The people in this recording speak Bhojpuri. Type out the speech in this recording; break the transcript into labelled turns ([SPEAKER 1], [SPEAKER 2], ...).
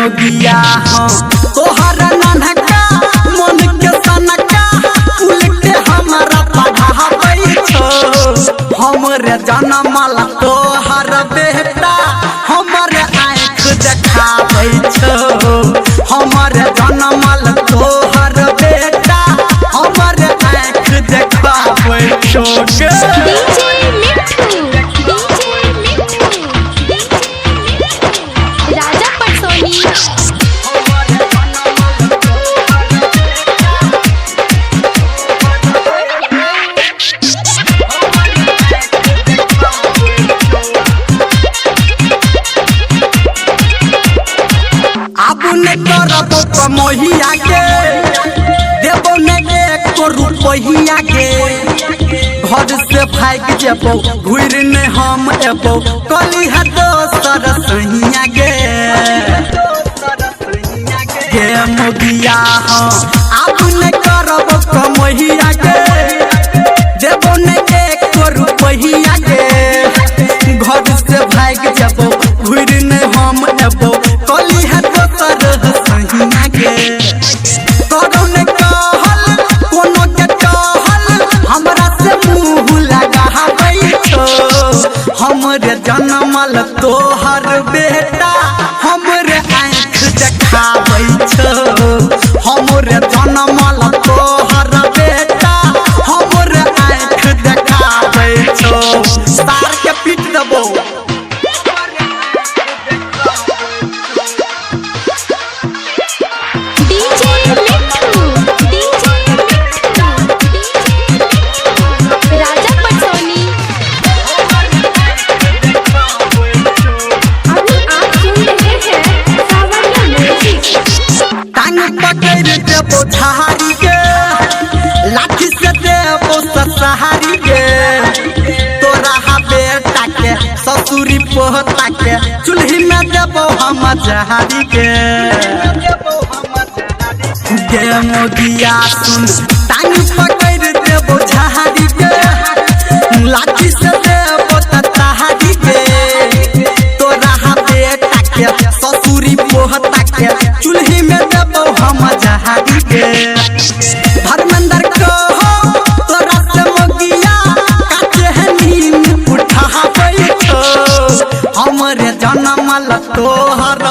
[SPEAKER 1] मोगिया हाँ तोहर ननका मन के सनका उल्टे हमारा पढ़ाबै छो हमरे जनमल तोहर बेटा हमरे आँख देखाबै छो हमरे जनमल तोहर बेटा हमरे आँख देखाबै छो मोहिया के देबो ने एक रुपैया के घर से भाग जेबो घुर ने हम एबो कली है दोसर सहिया गे मोगिया हाँ आप ने करबो कमहिया के देबो ने एक रुपैया के घर से भाग जेबो घुर ने हम एबो कली है दोसर हमरे जनमल तोहर बेटा हमरे आँख देखाबै छो हमरे जनमल तोहर बेटा हमरे आँख देखाबै छो सार के पीट देबो झाड़ी के लाठी से देबो सहारी के तोरा बेटा के ससुरी पोता के चूल्ही में देबो हम झाड़ी के गे मोगिया सुन टांग पकड़ देबो झाड़ी के लाठी से देबो सहारी के तोरा बेटा के ससुरी पोता के चूल्ही में देबो हम झाड़ी के धर्मेंद्र को तोरा से मोगिया काटे है नीम उठाबै छो हमरे जनमल तोहर